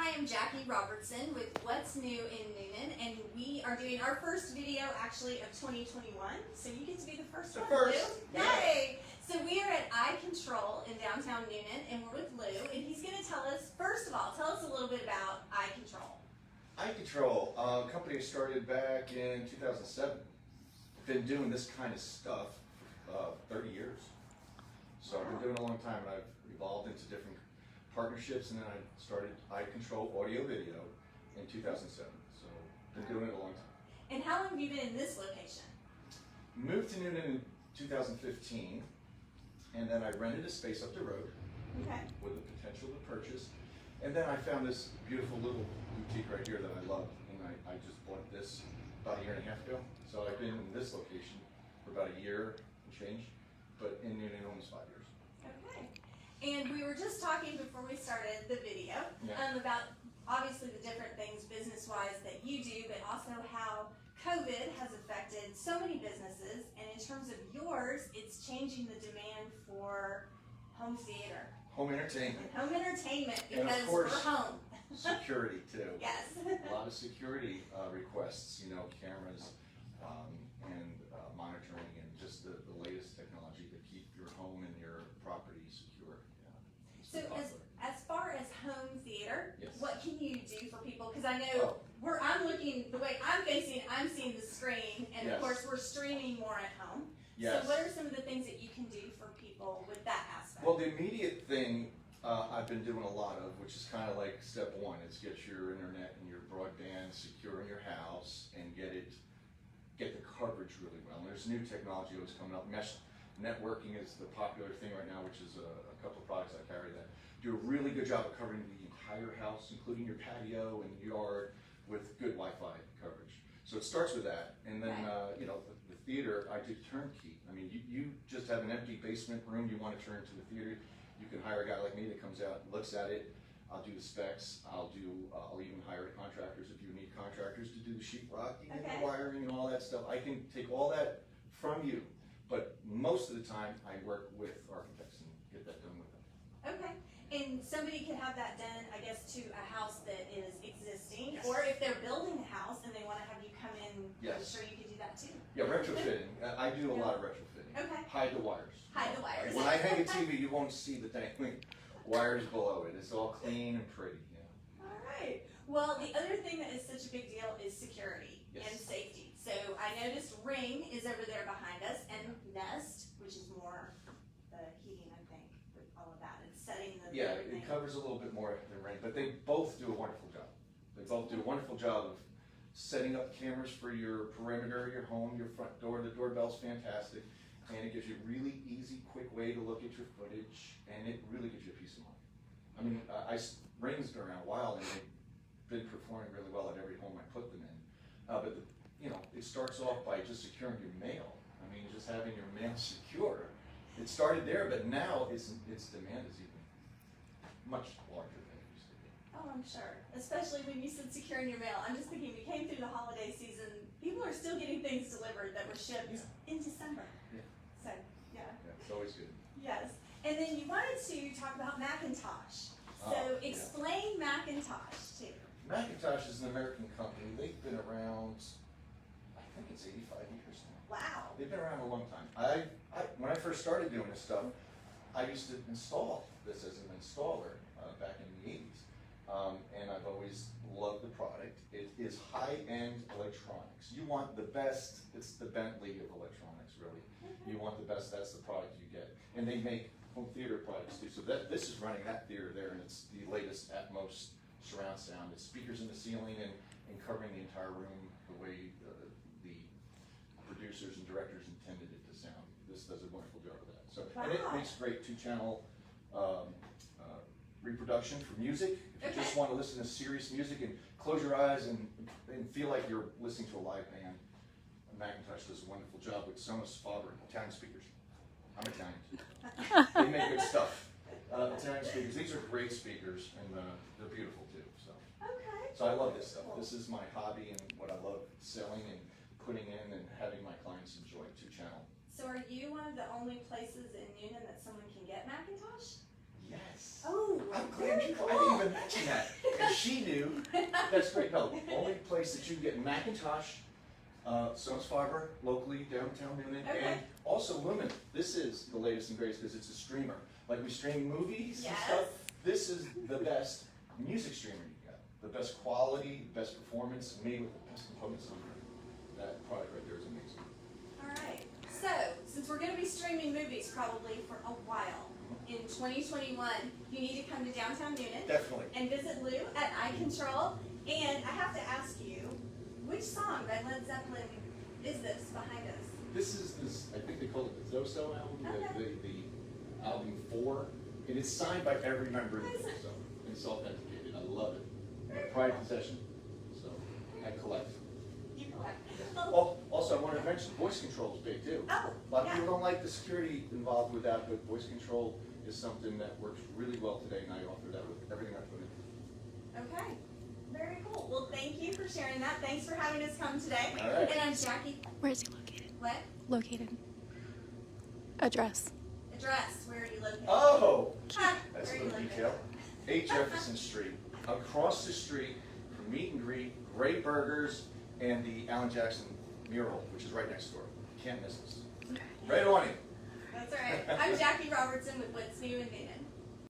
Hi, I'm Jackie Robertson with What's New in Newnan, and we are doing our first video actually of 2021. So you get to be the first one, Lou. Yay! So we are at Eye Control in downtown Newnan, and we're with Lou, and he's going to tell us, first of all, tell us a little bit about Eye Control. Eye Control, company started back in 2007. Been doing this kind of stuff 30 years. So I've been doing it a long time, and I've evolved into different partnerships, and then I started Eye Control Audio Video in 2007. So been doing it a long time. And how long have you been in this location? Moved to Newnan in 2015, and then I rented a space up the road with the potential to purchase. And then I found this beautiful little boutique right here that I love, and I just bought this about a year and a half ago. So I've been in this location for about a year and change, but in Newnan almost 5 years. Okay. And we were just talking before we started the video about obviously the different things business-wise that you do, but also how COVID has affected so many businesses, and in terms of yours, it's changing the demand for home theater. Home entertainment. Home entertainment, And because of course, we're home. security too. Yes. A lot of security requests, cameras and monitoring, and just the latest technology to keep your home and your property secure. So as far as home theater, Yes. what can you do for people? Because I know I'm looking, the way I'm facing, I'm seeing the screen, and of course we're streaming more at home. Yes. So what are some of the things that you can do for people with that aspect? Well, the immediate thing I've been doing a lot of, which is kind of like step one, is get your internet and your broadband secure in your house and get the coverage really well. And there's new technology always coming up. Mesh networking is the popular thing right now, which is a couple of products I carry that do a really good job of covering the entire house, including your patio and yard, with good Wi-Fi coverage. So it starts with that, and then the theater, I do turnkey. I mean, you just have an empty basement room you want to turn into the theater. You can hire a guy like me that comes out, looks at it. I'll do the specs. I'll even hire contractors if you need contractors to do the sheetrocking and the wiring and all that stuff. I can take all that from you, but most of the time I work with architects and get that done with them. Okay. And somebody can have that done, I guess, to a house that is existing, or if they're building a house and they want to have you come in, I'm sure you could do that too. Yeah, retrofitting. I do a lot of retrofitting. Okay. Hide the wires. Hide the wires. When I hang a TV, you won't see the dangling wires below it. It's all clean and pretty. Yeah. All right. Well, the other thing that is such a big deal is security and safety. So I noticed Ring is over there behind us, and Nest, which is more the heating, I think, with all of that, and setting the everything. It covers a little bit more than Ring, but they both do a wonderful job. They both do a wonderful job of setting up cameras for your perimeter, your home, your front door. The doorbell's fantastic, and it gives you a really easy, quick way to look at your footage, and it really gives you a peace of mind. I mean, Ring's been around a while, and they've been performing really well at every home I put them in. But it starts off by just securing your mail. I mean, just having your mail secure. It started there, but now its demand is even much larger than it used to be. Oh, I'm sure. Especially when you said securing your mail. I'm just thinking, we came through the holiday season. People are still getting things delivered that were shipped in December. Yeah. So, yeah. It's always good. Yes. And then you wanted to talk about Macintosh. So explain Macintosh too. Macintosh is an American company. They've been around, I think it's 85 years now. Wow. They've been around a long time. When I first started doing this stuff, I used to install this as an installer back in the 80s. And I've always loved the product. It is high-end electronics. You want the best, it's the Bentley of electronics, really. You want the best, that's the product you get. And they make home theater products too. So this is running that theater there, and it's the latest Atmos surround sound. It's speakers in the ceiling and covering the entire room the way the producers and directors intended it to sound. This does a wonderful job of that. So, and it makes great two-channel reproduction for music. If you just want to listen to serious music and close your eyes and feel like you're listening to a live band, Macintosh does a wonderful job with Sonos Faber Italian speakers. I'm Italian too. They make good stuff. Italian speakers. These are great speakers, and they're beautiful too. So I love this stuff. This is my hobby and what I love selling and putting in and having my clients enjoy two-channel. So are you one of the only places in Newnan that someone can get Macintosh? Yes. Oh, I'm glad you. I didn't even mention that. she knew. That's great. No, only place that you can get Macintosh, Sonus Fiber, locally, downtown Newnan, Okay. and also Lumen. This is the latest and greatest because it's a streamer. Like we stream movies and Yes. stuff. This is the best music streamer you got. The best quality, best performance, made with the best components on it. That product right there is amazing. Alright, so since we're going to be streaming movies probably for a while, in 2021, you need to come to downtown Newnan Definitely. and visit Lou at iControl. And I have to ask you, which song by Led Zeppelin is this behind us? This is this. I think they call it the Zoso album, Okay. the album 4, and it's signed by every member of the Nice. Zoso. It's authenticated. I love it. My pride possession. So I collect. You collect. Oh, also, I wanted to mention voice control is big too. Oh, A lot of yeah. people don't like the security involved with that, but voice control is something that works really well today, and I offer that with everything I put in. Okay, very cool. Well, thank you for sharing that. Thanks for having us come today. All right. And I'm Jackie. Where is he located? What? Located. Address. Address. Where are you located? Oh, Huh, that's a where are you little located? detail. 8 Jefferson Street, across the street from Meet and Greet, Great Burgers, and the Alan Jackson mural, which is right next door. Can't miss this. Okay. Right on it. That's all right. I'm Jackie Robertson with What's New in Newnan.